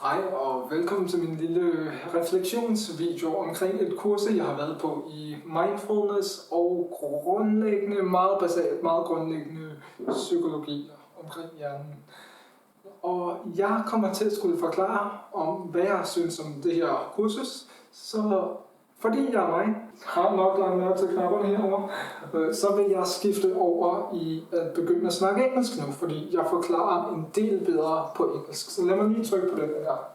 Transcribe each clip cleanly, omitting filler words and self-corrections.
Hej og velkommen til min lille refleksionsvideo omkring et kursus, jeg har været på i mindfulness og grundlæggende, meget basalt, meget grundlæggende psykologi omkring hjernen. Og jeg kommer til at skulle forklare om, hvad jeg synes om det her kursus. Så fordi jeg er mig, har nok lagt mærke til knapperne herovre, så vil jeg skifte over i at begynde at snakke engelsk nu, fordi jeg forklarer en del bedre på engelsk. Så lad mig lige trykke på den her.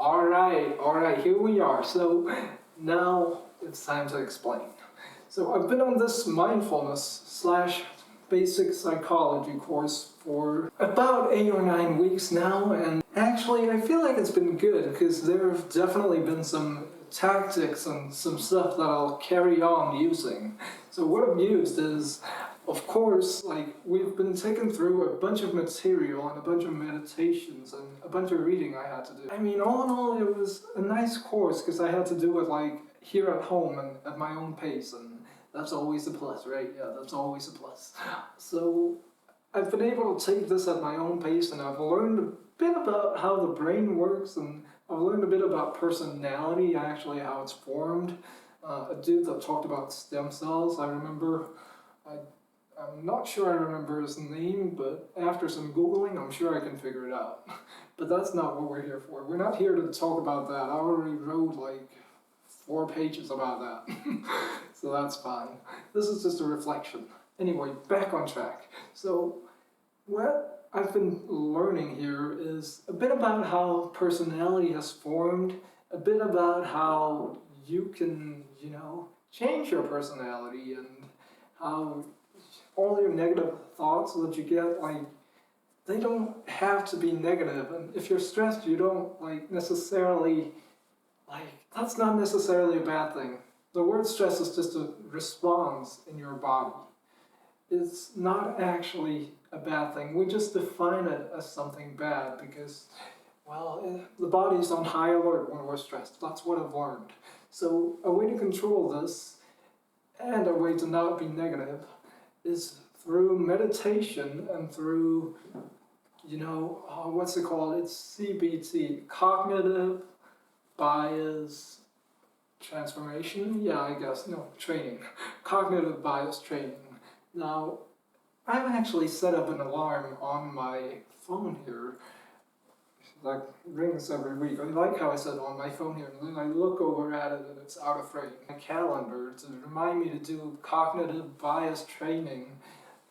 Alright, here we are. So now it's time to explain. So I've been on this mindfulness / basic psychology course for about 8 or 9 weeks now, and actually I feel like it's been good because there have definitely been some tactics and some stuff that I'll carry on using. So what I've used is, of course, like we've been taken through a bunch of material and a bunch of meditations and a bunch of reading I had to do. I mean, all in all, it was a nice course because I had to do it like here at home and at my own pace, and that's always a plus, right? Yeah, that's always a plus. So I've been able to take this at my own pace, and I've learned a bit about how the brain works, and I've learned a bit about personality, actually how it's formed. A dude that talked about stem cells, I remember. I'm not sure I remember his name, but after some Googling, I'm sure I can figure it out. But that's not what we're here for. We're not here to talk about that. I already wrote like 4 pages about that. So that's fine. This is just a reflection. Anyway, back on track. So what I've been learning here is a bit about how personality has formed, a bit about how you can, change your personality, and how all your negative thoughts that you get, they don't have to be negative. And if you're stressed, you don't necessarily, that's not necessarily a bad thing. The word stress is just a response in your body. It's not actually a bad thing. We just define it as something bad because, the body's on high alert when we're stressed. That's what I've learned. So a way to control this, and a way to not be negative, is through meditation and through, what's it called? It's CBT, cognitive bias transformation? Yeah, I guess. No, training. Cognitive bias training. Now, I've actually set up an alarm on my phone here that rings every week. I like how I said on my phone here, and then I look over at it and it's out of frame. My calendar to remind me to do cognitive bias training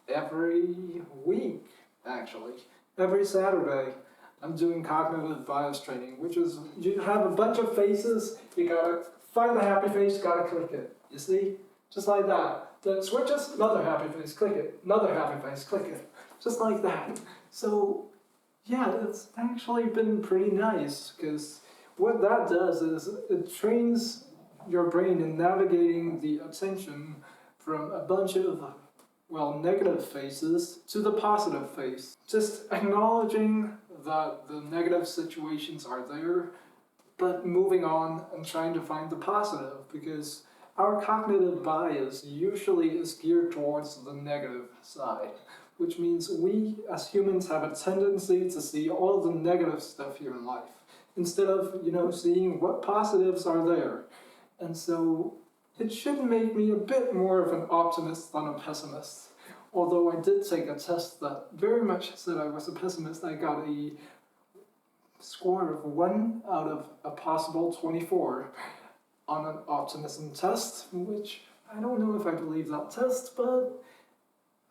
every week, actually. Every Saturday, I'm doing cognitive bias training, which is, you have a bunch of faces, you gotta find the happy face, gotta click it. You see? Just like that. Then switches, another happy face, click it. Another happy face, click it. Just like that. So, yeah, it's actually been pretty nice, because what that does is it trains your brain in navigating the attention from a bunch of, negative faces to the positive face. Just acknowledging that the negative situations are there, but moving on and trying to find the positive, because our cognitive bias usually is geared towards the negative side, which means we as humans have a tendency to see all the negative stuff here in life, instead of, seeing what positives are there. And so it should make me a bit more of an optimist than a pessimist. Although I did take a test that very much said I was a pessimist. I got a score of 1 out of a possible 24 on an optimism test, which I don't know if I believe that test, but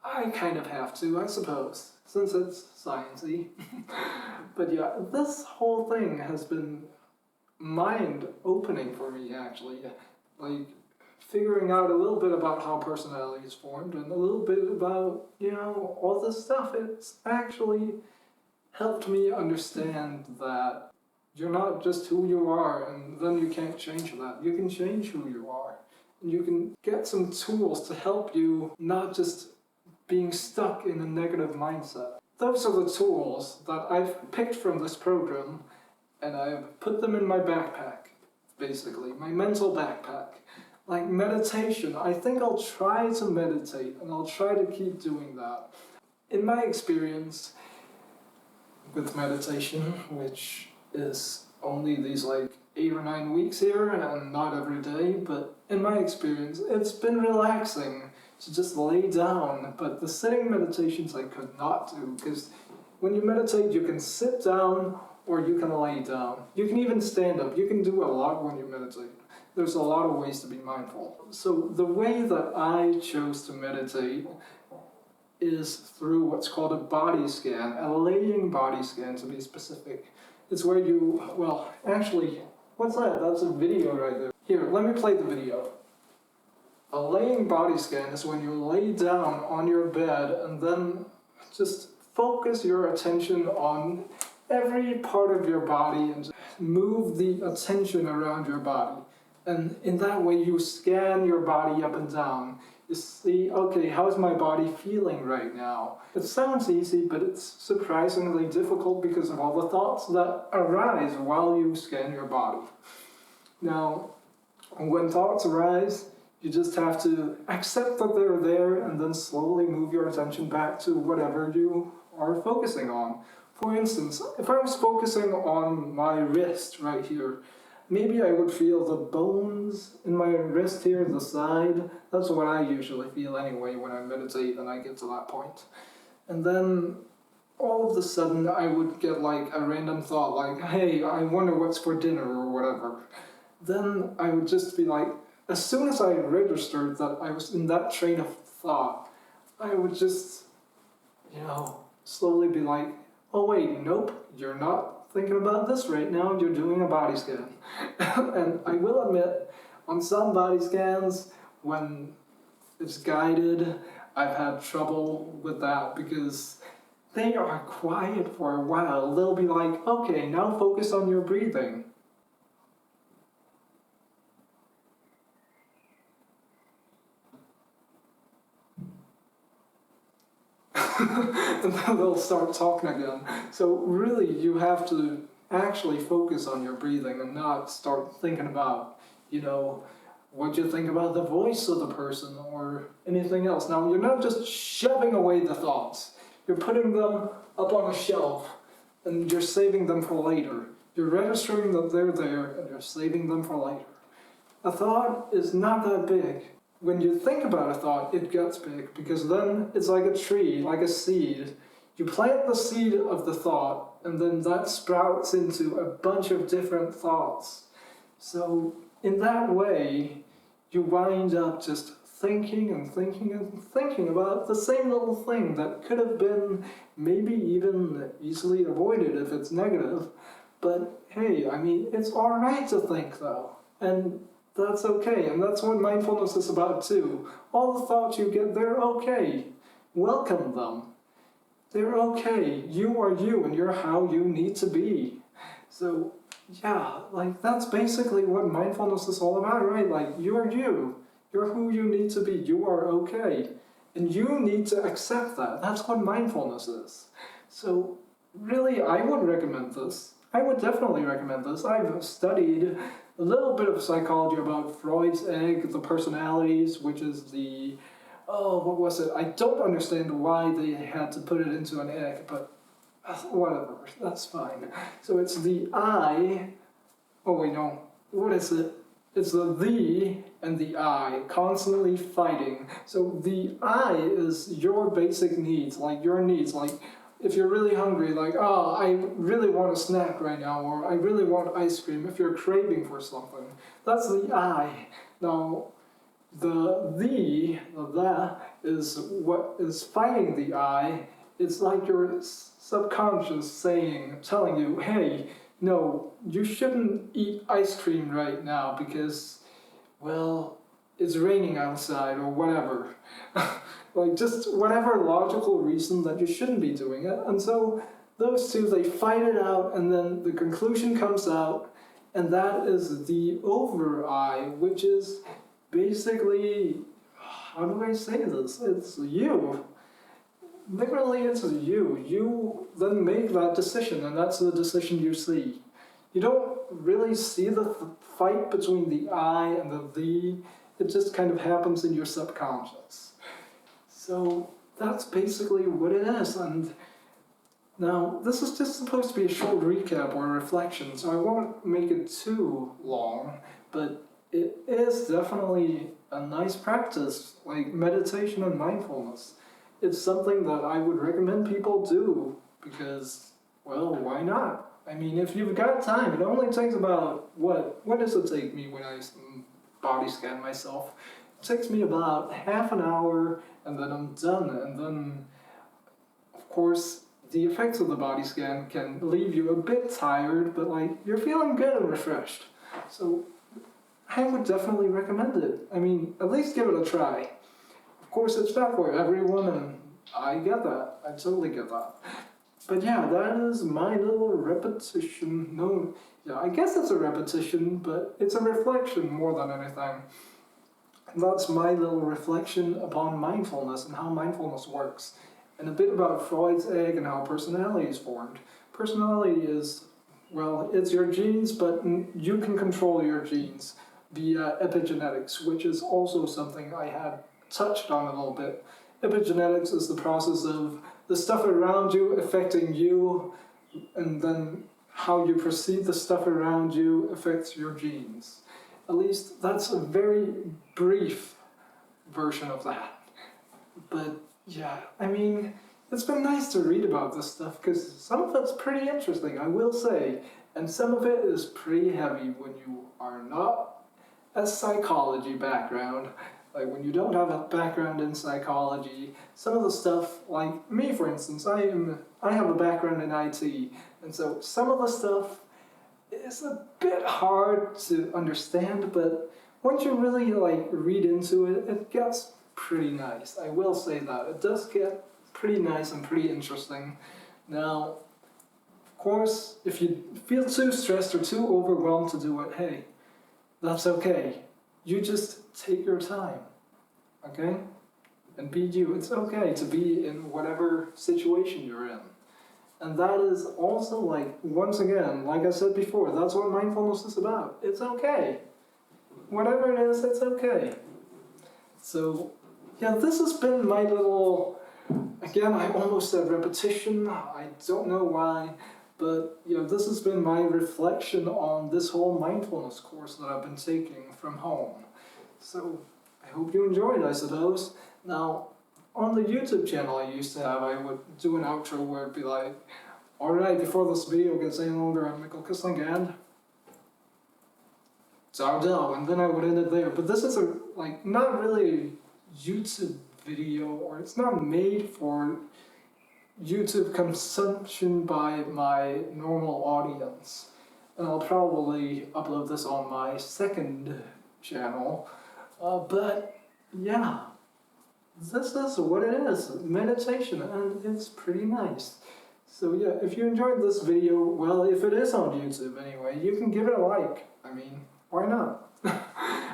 I kind of have to, I suppose, since it's sciencey. But yeah, this whole thing has been mind-opening for me, actually. Figuring out a little bit about how personality is formed, and a little bit about, all this stuff. It's actually helped me understand that you're not just who you are, and then you can't change that. You can change who you are. And you can get some tools to help you not just being stuck in a negative mindset. Those are the tools that I've picked from this program, and I've put them in my backpack, basically, my mental backpack. Like meditation, I think I'll try to meditate, and I'll try to keep doing that. In my experience, with meditation, which is only these like 8 or 9 weeks here and not every day, but in my experience, it's been relaxing to just lay down. But the sitting meditations I could not do, because when you meditate, you can sit down or you can lay down. You can even stand up. You can do a lot when you meditate. There's a lot of ways to be mindful. So the way that I chose to meditate is through what's called a body scan, a laying body scan to be specific. It's where you, well, actually, what's that? That's a video right there. Here, let me play the video. A laying body scan is when you lay down on your bed and then just focus your attention on every part of your body and move the attention around your body. And in that way, you scan your body up and down. You see, okay, how's my body feeling right now? It sounds easy, but it's surprisingly difficult because of all the thoughts that arise while you scan your body. Now, when thoughts arise, you just have to accept that they're there and then slowly move your attention back to whatever you are focusing on. For instance, if I was focusing on my wrist right here, maybe I would feel the bones in my wrist here, the side. That's what I usually feel anyway when I meditate and I get to that point. And then all of a sudden I would get like a random thought like, hey, I wonder what's for dinner or whatever. Then I would just be like, as soon as I registered that I was in that train of thought, I would just, slowly be like, oh wait, nope, you're not thinking about this right now, you're doing a body scan. And I will admit, on some body scans, when it's guided, I've had trouble with that because they are quiet for a while. They'll be like, okay, now focus on your breathing. And then they'll start talking again. So really, you have to actually focus on your breathing and not start thinking about, what you think about the voice of the person or anything else. Now, you're not just shoving away the thoughts. You're putting them up on a shelf and you're saving them for later. You're registering that they're there and you're saving them for later. A thought is not that big. When you think about a thought, it gets big because then it's like a tree, like a seed. You plant the seed of the thought and then that sprouts into a bunch of different thoughts. So in that way, you wind up just thinking and thinking and thinking about the same little thing that could have been maybe even easily avoided if it's negative. But hey, it's all right to think though. And that's okay, and that's what mindfulness is about too. All the thoughts you get, they're okay. Welcome them. They're okay. You are you, and you're how you need to be. So, yeah, that's basically what mindfulness is all about, right? You're you. You're who you need to be. You are okay. And you need to accept that. That's what mindfulness is. So, really, I would recommend this. I would definitely recommend this. I've studied a little bit of psychology about Freud's egg, the personalities, which is what was it? I don't understand why they had to put it into an egg, but whatever, that's fine. So it's the I, what is it? It's the and the I, constantly fighting. So the I is your basic needs, your needs, if you're really hungry, I really want a snack right now, or I really want ice cream, if you're craving for something, that's the I. Now, that is what is fighting the I. It's like your subconscious telling you, hey, no, you shouldn't eat ice cream right now because, it's raining outside or whatever. Just whatever logical reason that you shouldn't be doing it. And so those two, they fight it out, and then the conclusion comes out, and that is the over-I, which is basically, how do I say this? It's you. Literally, it's you. You then make that decision, and that's the decision you see. You don't really see the fight between the I and the. It just kind of happens in your subconscious. So that's basically what it is, and Now, this is just supposed to be a short recap or a reflection, so I won't make it too long, but it is definitely a nice practice, like meditation and mindfulness. It's something that I would recommend people do because, well, why not? I mean, if you've got time, it only takes about, what does it take me when I body scan myself? It takes me about half an hour, and then I'm done, and then, of course, the effects of the body scan can leave you a bit tired, but like, you're feeling good and refreshed. So, I would definitely recommend it. I mean, at least give it a try. Of course, it's not for everyone, and I get that. I totally get that. But yeah, that is my little repetition. No, yeah, I guess it's a repetition, but it's a reflection more than anything. And that's my little reflection upon mindfulness and how mindfulness works. And a bit about Freud's egg and how personality is formed. Personality is, well, it's your genes, but you can control your genes via epigenetics, which is also something I had touched on a little bit. Epigenetics is the process of the stuff around you affecting you, and then how you perceive the stuff around you affects your genes. At least that's a very brief version of that. But yeah, I mean, it's been nice to read about this stuff because some of it's pretty interesting, I will say, and some of it is pretty heavy when you are not a psychology background. Like when you don't have a background in psychology, some of the stuff, like me for instance, I have a background in IT, and so some of the stuff is a bit hard to understand, but once you really like read into it, it gets pretty nice. I will say that. It does get pretty nice and pretty interesting. Now, of course, if you feel too stressed or too overwhelmed to do it, hey, that's okay. You just take your time, okay? And be you. It's okay to be in whatever situation you're in. And that is also like, once again, like I said before, that's what mindfulness is about. It's okay. Whatever it is, it's okay. So, yeah, this has been my little, again, I almost said repetition. I don't know why. But, you know, this has been my reflection on this whole mindfulness course that I've been taking from home. So, I hope you enjoyed, I suppose. Now, on the YouTube channel I used to have, I would do an outro where it'd be like, alright, before this video gets any longer, I'm Mikkel Kissling and ciao, and then I would end it there. But this is not really a YouTube video, or it's not made for YouTube consumption by my normal audience. And I'll probably upload this on my second channel. But yeah, this is what it is, meditation, and it's pretty nice. So yeah, if you enjoyed this video, well, if it is on YouTube anyway, you can give it a like. I mean, why not?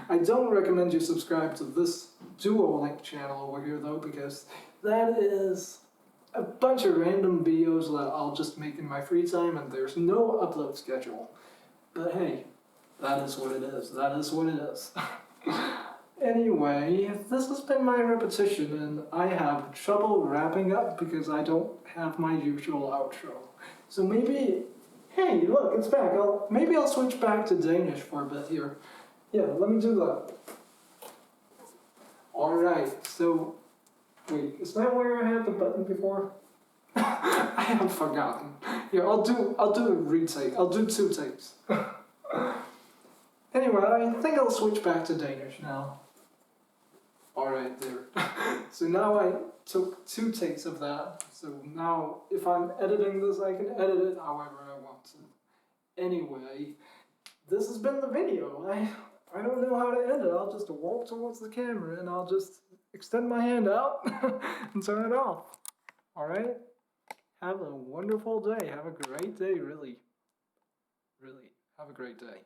I don't recommend you subscribe to this Duo-Link channel over here though, because that is a bunch of random videos that I'll just make in my free time, and there's no upload schedule. But hey, that is what it is. That is what it is. Anyway, this has been my repetition, and I have trouble wrapping up because I don't have my usual outro. So maybe, hey, look, it's back. Maybe I'll switch back to Danish for a bit here. Yeah, let me do that. Alright, so wait, is that where I had the button before? I have forgotten. Yeah, I'll do a retake. I'll do 2 takes. Anyway, I think I'll switch back to Danish now. Alright, there. So now I took 2 takes of that. So now, if I'm editing this, I can edit it however I want to. Anyway, this has been the video. I don't know how to end it. I'll just walk towards the camera and I'll just extend my hand out and turn it off. Alright? Have a wonderful day. Have a great day, really. Really. Have a great day.